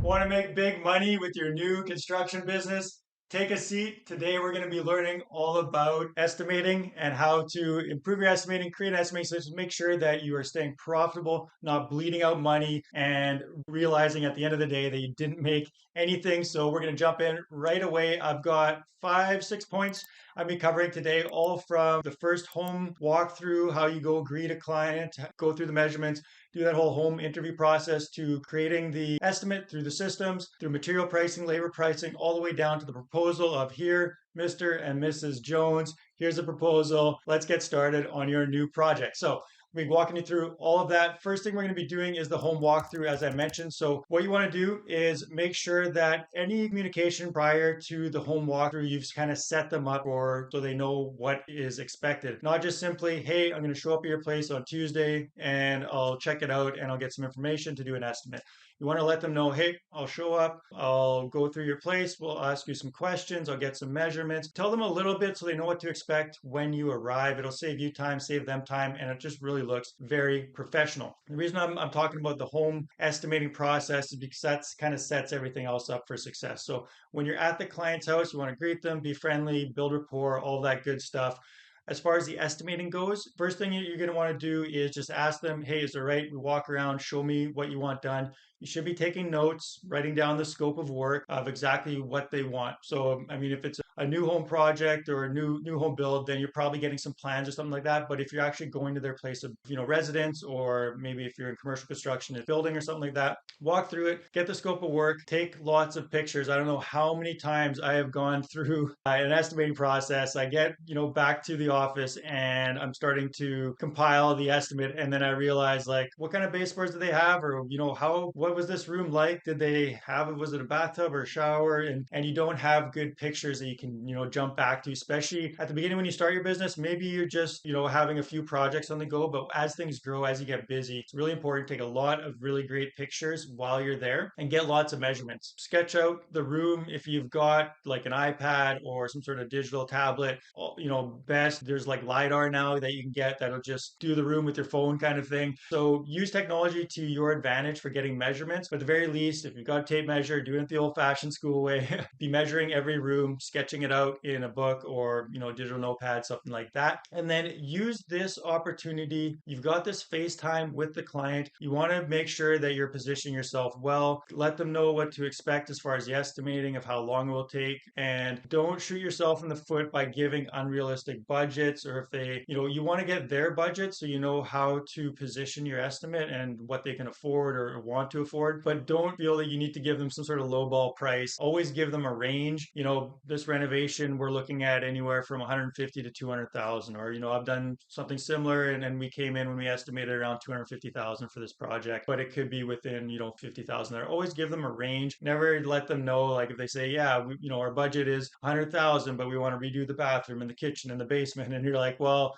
Want to make big money with your new construction business? Take a seat. Today we're going to be learning all about estimating and how to improve your estimating, create an estimating system, make sure that you are staying profitable, not bleeding out money, and realizing at the end of the day that you didn't make anything. So we're going to jump in right away. I've got 5, 6 points I'll be covering today, all from the first home walkthrough, how you go greet a client, go through the measurements, do that whole home interview process, to creating the estimate through the systems, through material pricing, labor pricing, all the way down to the proposal of here, Mr. and Mrs. Jones, here's a proposal. Let's get started on your new project. So we'll be walking you through all of that. First thing we're going to be doing is the home walkthrough, as I mentioned. So what you want to do is make sure that any communication prior to the home walkthrough, you've kind of set them up or so they know what is expected. Not just simply, hey, I'm going to show up at your place on Tuesday and I'll check it out and I'll get some information to do an estimate. You want to let them know, hey, I'll show up, I'll go through your place, we'll ask you some questions, I'll get some measurements. Tell them a little bit so they know what to expect when you arrive. It'll save you time, save them time, and it just really looks very professional. The reason I'm talking about the home estimating process is because that kind of sets everything else up for success. So when you're at the client's house, you want to greet them, be friendly, build rapport, all that good stuff. As far as the estimating goes, first thing you're going to want to do is just ask them, hey, is it right? We walk around, show me what you want done. You should be taking notes, writing down the scope of work of exactly what they want. So, I mean, if it's a new home project or a new home build, then you're probably getting some plans or something like that. But if you're actually going to their place of, residence, or maybe if you're in commercial construction, a building or something like that, walk through it, get the scope of work, take lots of pictures. I don't know how many times I have gone through an estimating process. I get, back to the office and I'm starting to compile the estimate, and then I realize, like, what kind of baseboards do they have, or what was this room like? Did they have it? Was it a bathtub or a shower? And you don't have good pictures that you can jump back to, especially at the beginning when you start your business. Maybe you're just having a few projects on the go, but as things grow, as you get busy, it's really important to take a lot of really great pictures while you're there and get lots of measurements. Sketch out the room if you've got like an iPad or some sort of digital tablet. Best there's like LiDAR now that you can get that'll just do the room with your phone kind of thing. So use technology to your advantage for getting measurements. But at the very least, if you've got a tape measure, do it the old-fashioned school way. Be measuring every room, sketching it out in a book or digital notepad, something like that. And then use this opportunity. You've got this FaceTime with the client. You want to make sure that you're positioning yourself well. Let them know what to expect as far as the estimating of how long it will take, and don't shoot yourself in the foot by giving unrealistic budgets. Or if they, you want to get their budget so you know how to position your estimate and what they can afford or want to afford, but don't feel that you need to give them some sort of lowball price. Always give them a range. This renovation we're looking at anywhere from 150 to 200,000, or I've done something similar, and we came in when we estimated around 250,000 for this project, but it could be within 50,000 there. Always give them a range. Never let them know, like, if they say, yeah, our budget is 100,000, but we want to redo the bathroom and the kitchen and the basement, and you're like, well,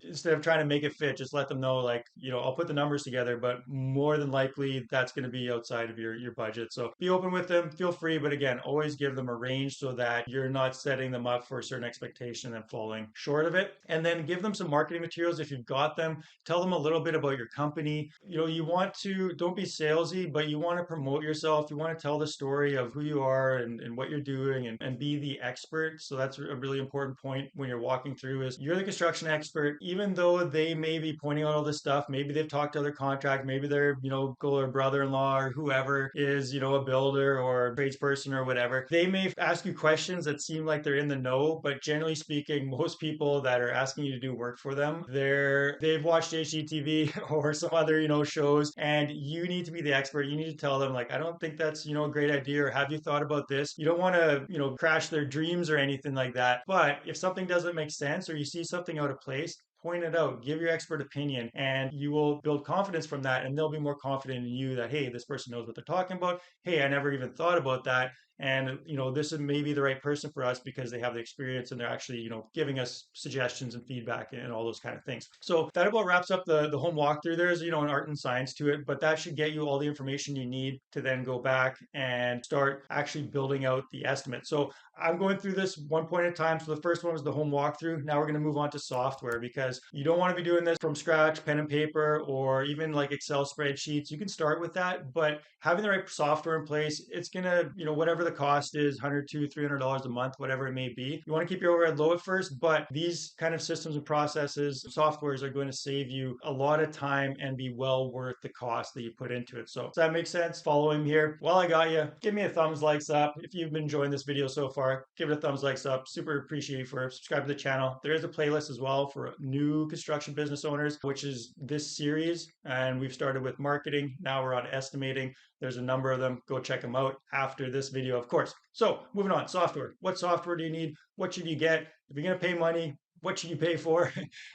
instead of trying to make it fit, just let them know, like, I'll put the numbers together, but more than likely that's going to be outside of your budget. So be open with them, feel free, but again, always give them a range so that you're not setting them up for a certain expectation and falling short of it. And then give them some marketing materials if you've got them. Tell them a little bit about your company. You want to, don't be salesy, but you want to promote yourself. You want to tell the story of who you are and what you're doing, and be the expert. So that's a really important point when you're walking through, is you're the construction expert. Even though they may be pointing out all this stuff, maybe they've talked to other contractors, maybe their uncle or brother-in-law or whoever is a builder or a tradesperson or whatever, they may ask you questions that seem like they're in the know, but generally speaking, most people that are asking you to do work for them, they've watched HGTV or some other shows, and you need to be the expert. You need to tell them, like, I don't think that's a great idea, or have you thought about this? You don't want to crash their dreams or anything like that, but if something doesn't make sense or you see something out of place, point it out, give your expert opinion, and you will build confidence from that, and they'll be more confident in you that, hey, this person knows what they're talking about. Hey, I never even thought about that. And this is maybe the right person for us because they have the experience and they're actually giving us suggestions and feedback and all those kind of things. So that about wraps up the home walkthrough. There's an art and science to it, but that should get you all the information you need to then go back and start actually building out the estimate. So I'm going through this one point at a time. So the first one was the home walkthrough. Now we're going to move on to software, because because you don't want to be doing this from scratch, pen and paper, or even like Excel spreadsheets. You can start with that, but having the right software in place, it's gonna, whatever the cost is, 100 to $300 a month, whatever it may be. You want to keep your overhead low at first, but these kind of systems and processes, softwares are going to save you a lot of time and be well worth the cost that you put into it. So does that make sense? Follow him here. While I got you, give me a thumbs likes up. If you've been enjoying this video so far, give it a thumbs likes up. Super appreciate you for subscribing to the channel. There is a playlist as well for new construction business owners, which is this series. And we've started with marketing. Now we're on estimating. There's a number of them. Go check them out after this video, of course. So moving on, software. What software do you need? What should you get? If you're going to pay money, what should you pay for?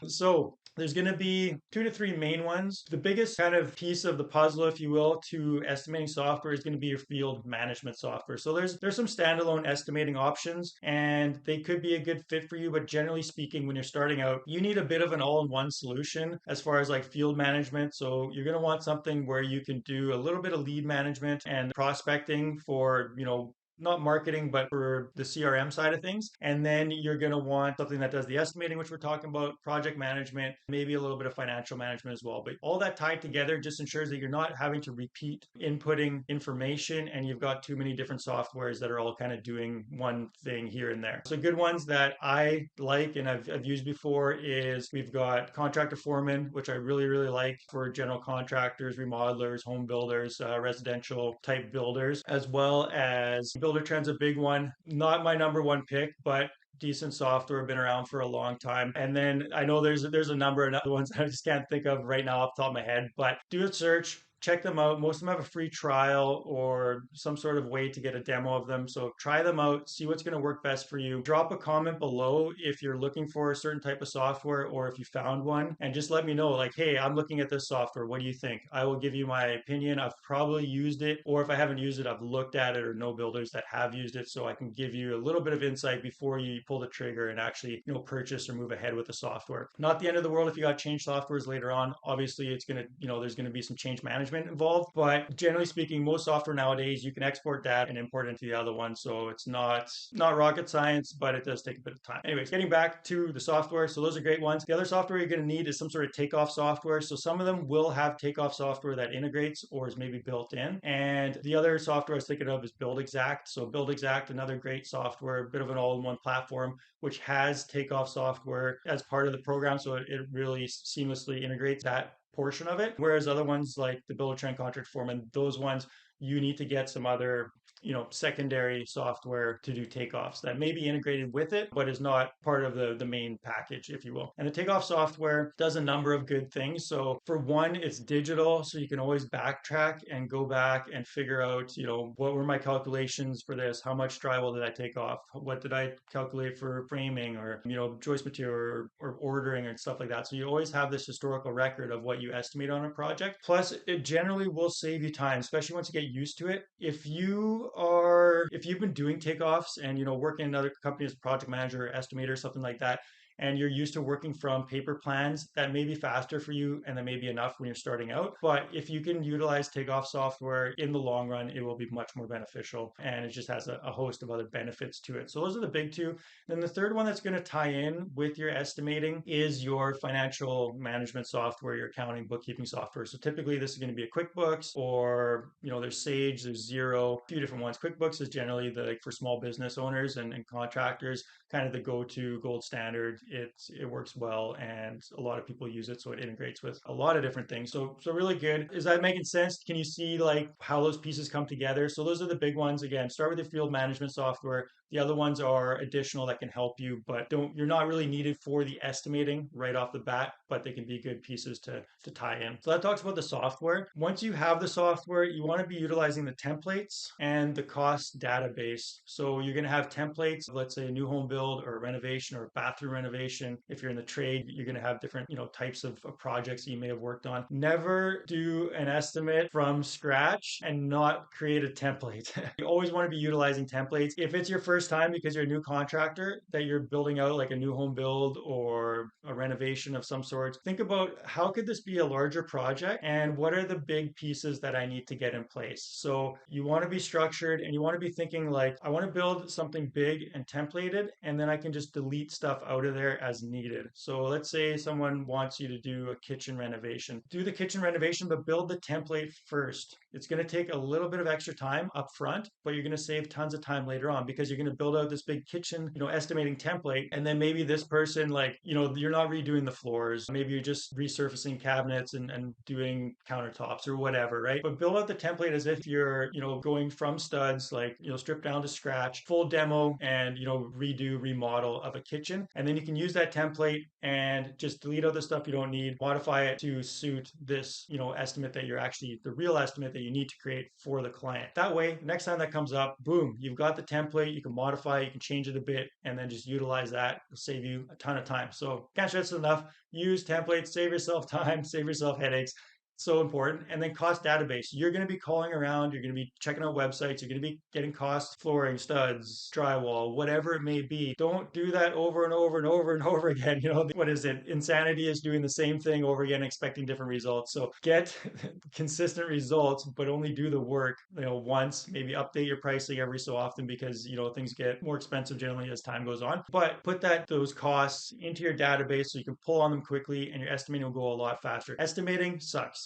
So there's going to be 2 to 3 main ones. The biggest kind of piece of the puzzle, if you will, to estimating software is going to be your field management software. So there's some standalone estimating options, and they could be a good fit for you. But generally speaking, when you're starting out, you need a bit of an all-in-one solution as far as like field management. So you're going to want something where you can do a little bit of lead management and prospecting for, not marketing, but for the CRM side of things. And then you're going to want something that does the estimating, which we're talking about, project management, maybe a little bit of financial management as well. But all that tied together just ensures that you're not having to repeat inputting information and you've got too many different softwares that are all kind of doing one thing here and there. So good ones that I like and I've used before is we've got Contractor Foreman, which I really, really like for general contractors, remodelers, home builders, residential type builders, as well as Builder Trend's a big one. Not my number one pick, but decent software, been around for a long time. And then I know there's a number of other ones that I just can't think of right now off the top of my head, but do a search. Check them out. Most of them have a free trial or some sort of way to get a demo of them. So try them out, see what's going to work best for you. Drop a comment below if you're looking for a certain type of software or if you found one, and just let me know like, hey, I'm looking at this software. What do you think? I will give you my opinion. I've probably used it, or if I haven't used it, I've looked at it or know builders that have used it. So I can give you a little bit of insight before you pull the trigger and actually, purchase or move ahead with the software. Not the end of the world if you got to change softwares later on. Obviously, it's going to, there's going to be some change management involved, but generally speaking, most software nowadays you can export that and import it into the other one, so it's not rocket science, but it does take a bit of time. Anyways, getting back to the software, so those are great ones. The other software you're going to need is some sort of takeoff software. So some of them will have takeoff software that integrates or is maybe built in, and the other software I was thinking of is Build Exact. So Build Exact, another great software, a bit of an all-in-one platform, which has takeoff software as part of the program, so it really seamlessly integrates that portion of it. Whereas other ones like the Builder Trend, Contract Foreman, those ones you need to get some other secondary software to do takeoffs that may be integrated with it, but is not part of the main package, if you will. And the takeoff software does a number of good things. So for one, it's digital, so you can always backtrack and go back and figure out, what were my calculations for this? How much drywall did I take off? What did I calculate for framing or, joist material or ordering and stuff like that? So you always have this historical record of what you estimate on a project. Plus, it generally will save you time, especially once you get used to it. If you've been doing takeoffs and working in other companies, project manager, estimator, something like that, and you're used to working from paper plans, that may be faster for you and that may be enough when you're starting out. But if you can utilize takeoff software in the long run, it will be much more beneficial, and it just has a host of other benefits to it. So those are the big two. Then the third one that's going to tie in with your estimating is your financial management software, your accounting, bookkeeping software. So typically this is going to be a QuickBooks, or there's Sage, there's Xero, a few different ones. QuickBooks is generally for small business owners and contractors, kind of the go-to gold standard. It works well and a lot of people use it, so it integrates with a lot of different things. So really good. Is that making sense? Can you see how those pieces come together? So those are the big ones. Again, start with the field management software. The other ones are additional that can help you, but you're not really needed for the estimating right off the bat, but they can be good pieces to tie in. So that talks about the software. Once you have the software, you want to be utilizing the templates and the cost database. So you're going to have templates, let's say a new home build or a renovation or a bathroom renovation. If you're in the trade, you're going to have different, types of projects you may have worked on. Never do an estimate from scratch and not create a template. You always want to be utilizing templates. If it's your first time because you're a new contractor that you're building out like a new home build or a renovation of some sort, think about how could this be a larger project and what are the big pieces that I need to get in place. So you want to be structured and you want to be thinking I want to build something big and templated, and then I can just delete stuff out of there there as needed. So let's say someone wants you to do a kitchen renovation. Do the kitchen renovation, but build the template first. It's going to take a little bit of extra time up front, but you're going to save tons of time later on because you're going to build out this big kitchen, estimating template. And then maybe this person, like, you're not redoing the floors. Maybe you're just resurfacing cabinets and doing countertops or whatever, right? But build out the template as if you're, going from studs, like, strip down to scratch, full demo and, redo, remodel of a kitchen. And then you can use that template and just delete out the stuff you don't need, modify it to suit this, estimate that you're actually, the real estimate that you need to create for the client. That way, next time that comes up, boom, you've got the template, you can modify, you can change it a bit, and then just utilize that. It'll save you a ton of time. So can't stress it enough. Use templates, save yourself time, save yourself headaches. So important. And then cost database. You're going to be calling around, you're going to be checking out websites, you're going to be getting cost, flooring, studs, drywall, whatever it may be. Don't do that over and over and over and over again. What is it? Insanity is doing the same thing over again, expecting different results. So get consistent results, but only do the work, once. Maybe update your pricing every so often because, things get more expensive generally as time goes on. But put those costs into your database so you can pull on them quickly and your estimating will go a lot faster. Estimating sucks.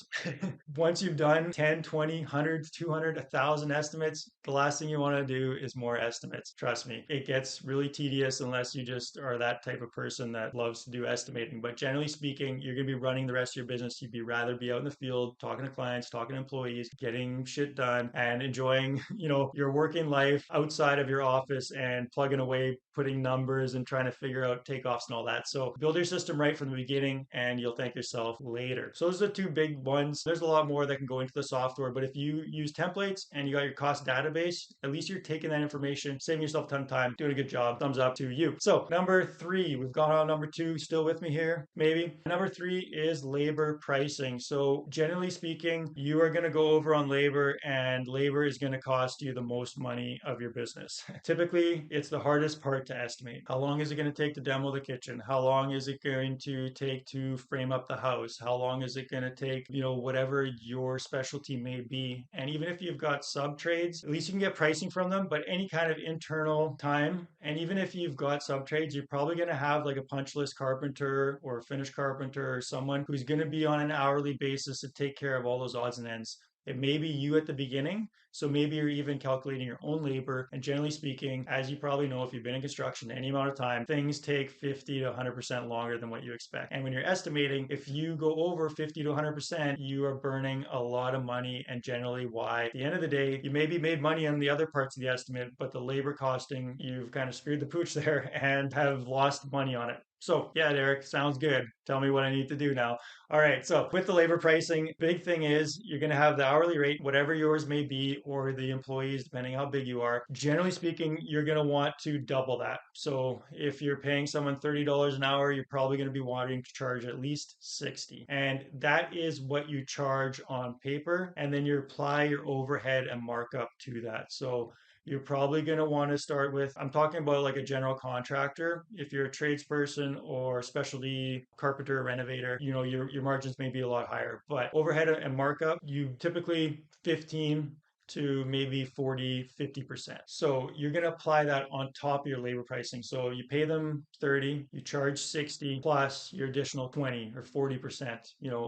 Once you've done 10, 20, 100, 200, 1,000 estimates, the last thing you want to do is more estimates. Trust me, it gets really tedious unless you just are that type of person that loves to do estimating. But generally speaking, you're going to be running the rest of your business. You'd rather be out in the field, talking to clients, talking to employees, getting shit done and enjoying, your working life outside of your office and plugging away, putting numbers and trying to figure out takeoffs and all that. So build your system right from the beginning and you'll thank yourself later. So those are the two big ones. There's a lot more that can go into the software, but if you use templates and you got your cost database, at least you're taking that information, saving yourself a ton of time, doing a good job. Thumbs up to you. So number 3, we've gone on number 2, still with me here, maybe. Number 3 is labor pricing. So generally speaking, you are going to go over on labor and labor is going to cost you the most money of your business. Typically, it's the hardest part to estimate. How long is it going to take to demo the kitchen? How long is it going to take to frame up the house? How long is it going to take, whatever your specialty may be. And even if you've got sub trades, at least you can get pricing from them, but any kind of internal time. And even if you've got sub trades, you're probably going to have like a punch list carpenter or a finish carpenter or someone who's going to be on an hourly basis to take care of all those odds and ends. It may be you at the beginning, so maybe you're even calculating your own labor. And generally speaking, as you probably know, if you've been in construction any amount of time, things take 50 to 100% longer than what you expect. And when you're estimating, if you go over 50 to 100%, you are burning a lot of money. And generally why, at the end of the day, you maybe made money on the other parts of the estimate, but the labor costing, you've kind of screwed the pooch there and have lost money on it. So yeah, Derek, sounds good. Tell me what I need to do now. All right. So with the labor pricing, big thing is you're going to have the hourly rate, whatever yours may be, or the employees, depending how big you are. Generally speaking, you're going to want to double that. So if you're paying someone $30 an hour, you're probably going to be wanting to charge at least 60. And that is what you charge on paper. And then you apply your overhead and markup to that. So you're probably going to want to start with, I'm talking about like a general contractor. If you're a tradesperson or specialty carpenter, renovator, your margins may be a lot higher. But overhead and markup, you typically 15 to maybe 40, 50%. So you're going to apply that on top of your labor pricing. So you pay them 30, you charge 60 plus your additional 20 or 40%,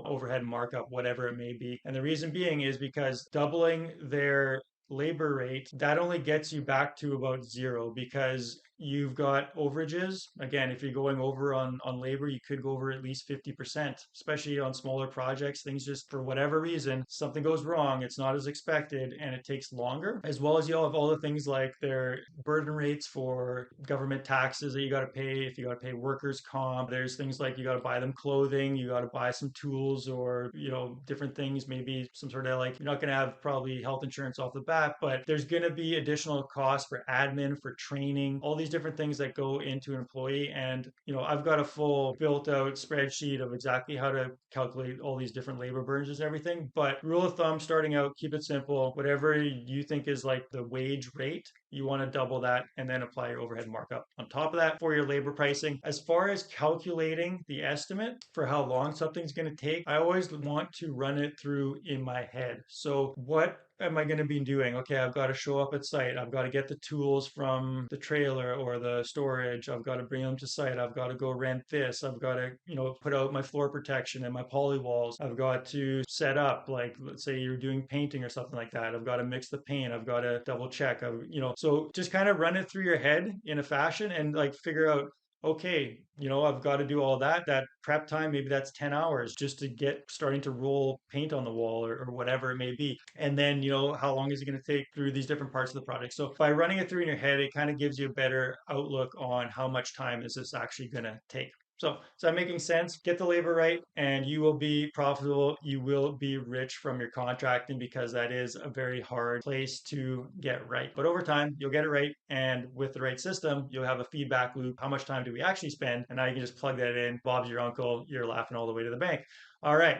overhead markup, whatever it may be. And the reason being is because doubling their labor rate, that only gets you back to about zero because you've got overages. Again, if you're going over on labor, you could go over at least 50%, especially on smaller projects. Things just, for whatever reason, something goes wrong, it's not as expected, and it takes longer. As well as you'll have all the things like their burden rates for government taxes that you got to pay. If you got to pay workers' comp, there's things like you got to buy them clothing, you got to buy some tools or, different things, maybe some sort of like, you're not going to have probably health insurance off the bat, but there's going to be additional costs for admin, for training, all these different things that go into an employee. And, I've got a full built out spreadsheet of exactly how to calculate all these different labor burdens and everything. But rule of thumb, starting out, keep it simple. Whatever you think is like the wage rate, you want to double that and then apply your overhead markup on top of that for your labor pricing. As far as calculating the estimate for how long something's going to take, I always want to run it through in my head. So what am I going to be doing? Okay, I've got to show up at site. I've got to get the tools from the trailer or the storage. I've got to bring them to site. I've got to go rent this. I've got to, put out my floor protection and my poly walls. I've got to set up, like, let's say you're doing painting or something like that. I've got to mix the paint. I've got to double check. So just kind of run it through your head in a fashion and like figure out, okay, I've got to do all that. That prep time, maybe that's 10 hours just to get starting to roll paint on the wall or whatever it may be. And then, how long is it going to take through these different parts of the project? So by running it through in your head, it kind of gives you a better outlook on how much time is this actually going to take. So, is that making sense? Get the labor right, and you will be profitable. You will be rich from your contracting because that is a very hard place to get right. But over time, you'll get it right. And with the right system, you'll have a feedback loop. How much time do we actually spend? And now you can just plug that in. Bob's your uncle. You're laughing all the way to the bank. All right.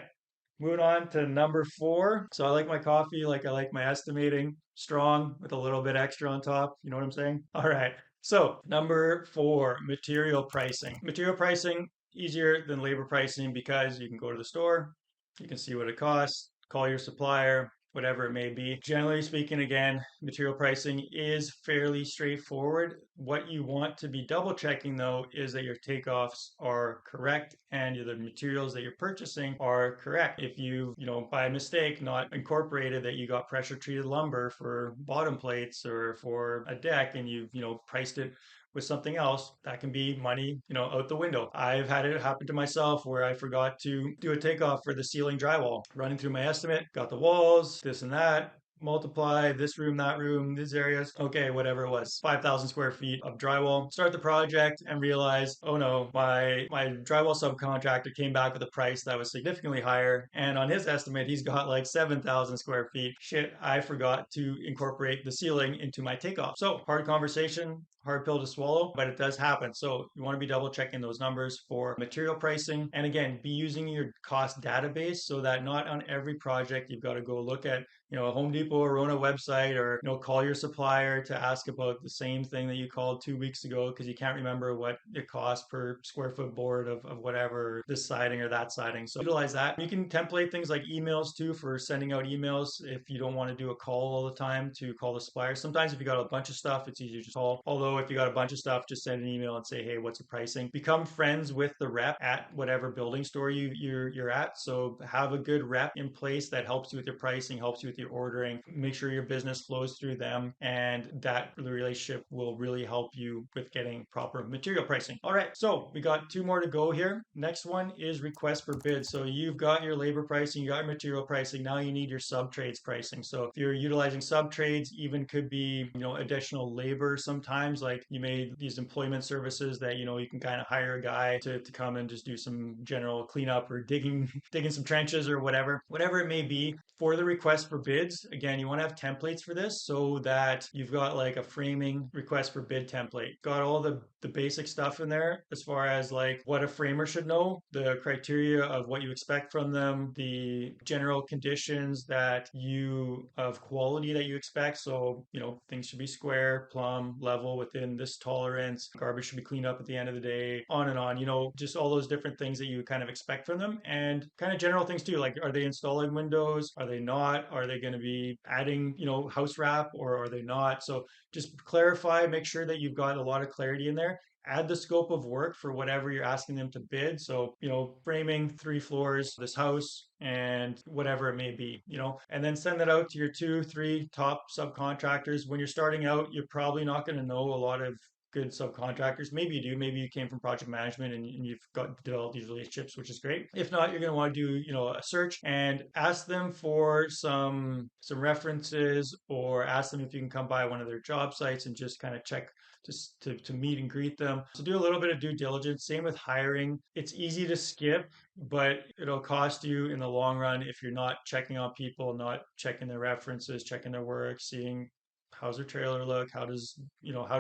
Moving on to number 4. So I like my coffee like I like my estimating, strong with a little bit extra on top. You know what I'm saying? All right. So number 4, material pricing. Material pricing, easier than labor pricing because you can go to the store, you can see what it costs, call your supplier, whatever it may be. Generally speaking, again, material pricing is fairly straightforward. What you want to be double checking though is that your takeoffs are correct and the materials that you're purchasing are correct. If you, by mistake not incorporated that you got pressure treated lumber for bottom plates or for a deck and you've, priced it with something else, that can be money, out the window. I've had it happen to myself where I forgot to do a takeoff for the ceiling drywall. Running through my estimate, got the walls, this and that, multiply this room, that room, these areas. Okay, whatever it was, 5,000 square feet of drywall. Start the project and realize, oh no, my drywall subcontractor came back with a price that was significantly higher. And on his estimate, he's got like 7,000 square feet. Shit, I forgot to incorporate the ceiling into my takeoff. So hard conversation, hard pill to swallow, but it does happen. So you want to be double checking those numbers for material pricing. And again, be using your cost database so that not on every project you've got to go look at a Home Depot or Rona website or call your supplier to ask about the same thing that you called 2 weeks ago because you can't remember what it costs per square foot board of whatever, this siding or that siding. So utilize that. You can template things like emails too for sending out emails if you don't want to do a call all the time to call the supplier. Sometimes if you got a bunch of stuff, it's easier to just call. Although if you got a bunch of stuff, just send an email and say, hey, what's the pricing? Become friends with the rep at whatever building store you're at. So have a good rep in place that helps you with your pricing, helps you with your ordering, make sure your business flows through them, and that relationship will really help you with getting proper material pricing. All right, so we got 2 more to go here. Next one is request for bids. So you've got your labor pricing, you got your material pricing, now you need your sub trades pricing. So if you're utilizing sub trades, even could be, additional labor sometimes, like you made these employment services that, you can kind of hire a guy to come and just do some general cleanup or digging some trenches or whatever it may be. For the request for bids, again, you want to have templates for this so that you've got like a framing request for bid template. Got all the basic stuff in there as far as like what a framer should know, the criteria of what you expect from them, the general conditions of quality that you expect. So, things should be square, plumb, level within this tolerance. Garbage should be cleaned up at the end of the day, on and on, just all those different things that you kind of expect from them and kind of general things too. Like, are they installing windows? Are they not? Are they going to be adding, house wrap or are they not? So just clarify, make sure that you've got a lot of clarity in there. Add the scope of work for whatever you're asking them to bid. So, framing 3 floors, this house, and whatever it may be, and then send that out to your 2, 3 top subcontractors. When you're starting out, you're probably not going to know a lot of good subcontractors. Maybe you do. Maybe you came from project management and you've got developed these relationships, which is great. If not, you're going to want to do, a search and ask them for some references or ask them if you can come by one of their job sites and just kind of check just to meet and greet them. So do a little bit of due diligence. Same with hiring. It's easy to skip, but it'll cost you in the long run if you're not checking on people, not checking their references, checking their work, seeing how's their trailer look, how do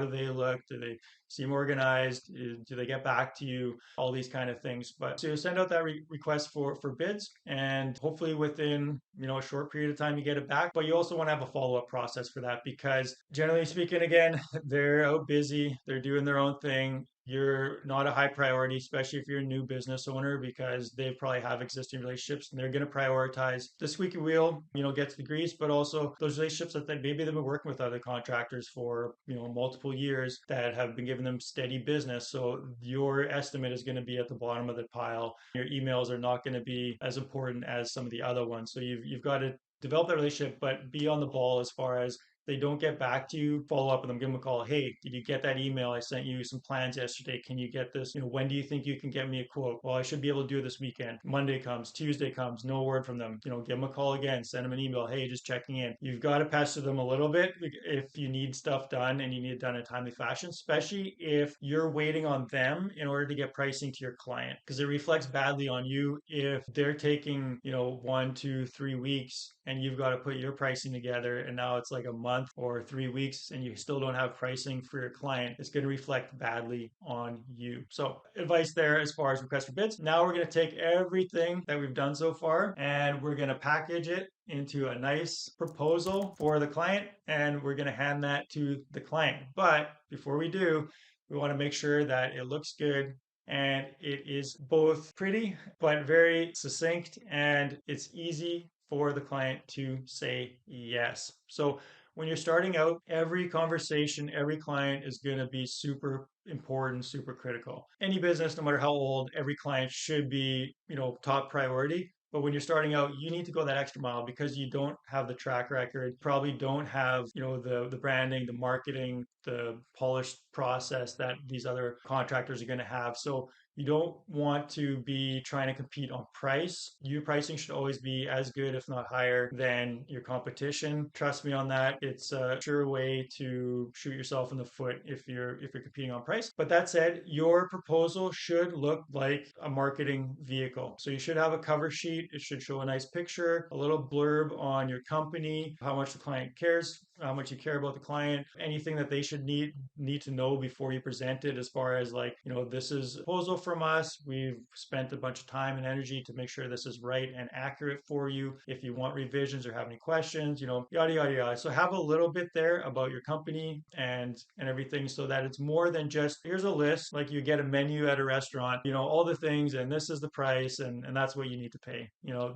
they look, do they seem organized? Do they get back to you? All these kind of things. But so you send out that request for bids, and hopefully within a short period of time you get it back. But you also want to have a follow up process for that because generally speaking, again, they're out busy, they're doing their own thing. You're not a high priority, especially if you're a new business owner, because they probably have existing relationships and they're going to prioritize the squeaky wheel, gets the grease, but also those relationships that maybe they've been working with other contractors for, multiple years that have been giving them steady business. So your estimate is going to be at the bottom of the pile. Your emails are not going to be as important as some of the other ones. So you've got to develop that relationship, but be on the ball as far as they don't get back to you, follow up with them, give them a call. Hey, did you get that email? I sent you some plans yesterday. Can you get this? When do you think you can get me a quote? Well, I should be able to do it this weekend. Monday comes, Tuesday comes, no word from them. Give them a call again, send them an email. Hey, just checking in. You've got to pester them a little bit if you need stuff done and you need it done in a timely fashion, especially if you're waiting on them in order to get pricing to your client, because it reflects badly on you if they're taking, 1, 2, 3 weeks and you've got to put your pricing together and now it's like a month or 3 weeks and you still don't have pricing for your client. It's going to reflect badly on you. So advice there as far as request for bids. Now we're going to take everything that we've done so far and we're going to package it into a nice proposal for the client and we're going to hand that to the client. But before we do, we want to make sure that it looks good and it is both pretty but very succinct and it's easy for the client to say yes. So when you're starting out, every conversation, every client is going to be super important, super critical. Any business, no matter how old, every client should be, top priority. But when you're starting out, you need to go that extra mile because you don't have the track record, probably don't have, the branding, the marketing, the polished process that these other contractors are going to have. So you don't want to be trying to compete on price. Your pricing should always be as good, if not higher, than your competition. Trust me on that. It's a sure way to shoot yourself in the foot if you're competing on price. But that said, your proposal should look like a marketing vehicle. So you should have a cover sheet. It should show a nice picture, a little blurb on your company, how much the client cares, how much you care about the client, anything that they should need to know before you present it, as far as like, this is a proposal from us. We've spent a bunch of time and energy to make sure this is right and accurate for you. If you want revisions or have any questions, yada yada yada. So have a little bit there about your company and everything, so that it's more than just here's a list, like you get a menu at a restaurant, all the things and this is the price and that's what you need to pay.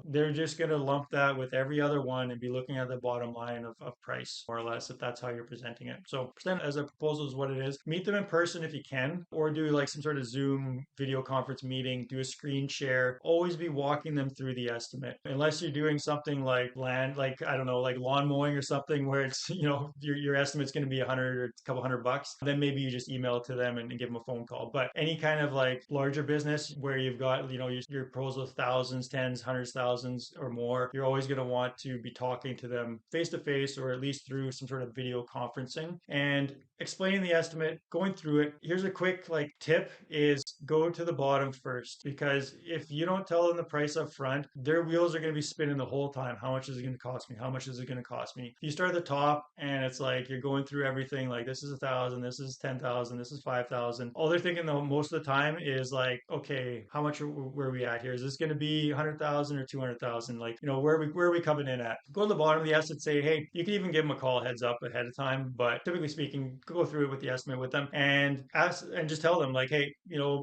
They're just going to lump that with every other one and be looking at the bottom line of price, more or less, if that's how you're presenting it. So present as a proposal is what it is. Meet them in person if you can, or do like some sort of Zoom video conference meeting, do a screen share. Always be walking them through the estimate. Unless you're doing something like like I don't know, like lawn mowing or something where it's, your estimate's going to be 100 or a couple $100, then maybe you just email it to them and give them a phone call. But any kind of like larger business where you've got, your proposal thousands, tens, hundreds, thousands or more, you're always going to want to be talking to them face to face or at least through some sort of video conferencing and explaining the estimate, going through it. Here's a quick like tip is go to the bottom first, because if you don't tell them the price up front, their wheels are going to be spinning the whole time. How much is it going to cost me? How much is it going to cost me? If you start at the top and it's like you're going through everything, like this is 1,000, this is 10,000, this is 5,000. All they're thinking though most of the time is like, okay, how much where are we at here? Is this going to be 100,000 or 200,000? Like, where are we coming in at? Go to the bottom of the estimate, say, hey, you can even give them a call heads up ahead of time, but typically speaking, go through it with the estimate with them and ask and just tell them like, hey,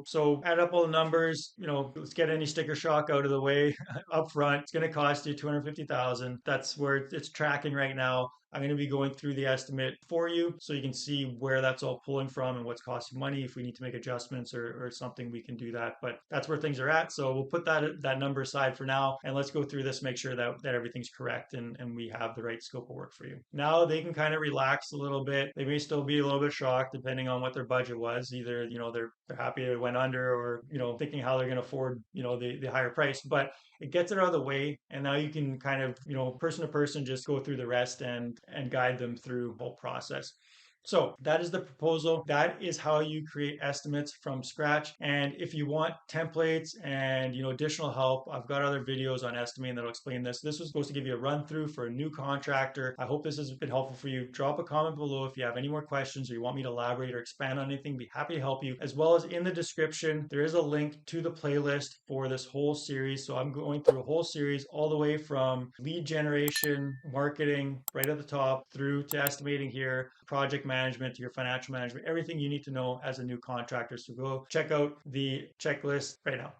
so add up all the numbers, let's get any sticker shock out of the way up front. It's going to cost you 250,000. That's where it's tracking right now. I'm going to be going through the estimate for you so you can see where that's all pulling from and what's costing money. If we need to make adjustments or something, we can do that. But that's where things are at. So we'll put that number aside for now and let's go through this, make sure that everything's correct and we have the right scope of work for you. Now they can kind of relax a little bit. They may still be a little bit shocked depending on what their budget was. Either, they're happy it went under or, thinking how they're going to afford, the higher price. But it gets it out of the way and now you can kind of person to person just go through the rest and guide them through the whole process. So that is the proposal. That is how you create estimates from scratch. And if you want templates and additional help, I've got other videos on estimating that'll explain this. This was supposed to give you a run through for a new contractor. I hope this has been helpful for you. Drop a comment below if you have any more questions or you want me to elaborate or expand on anything. Be happy to help you. As well as in the description, there is a link to the playlist for this whole series. So I'm going through a whole series all the way from lead generation, marketing, right at the top, through to estimating here, project management, to your financial management, everything you need to know as a new contractor. So go check out the checklist right now.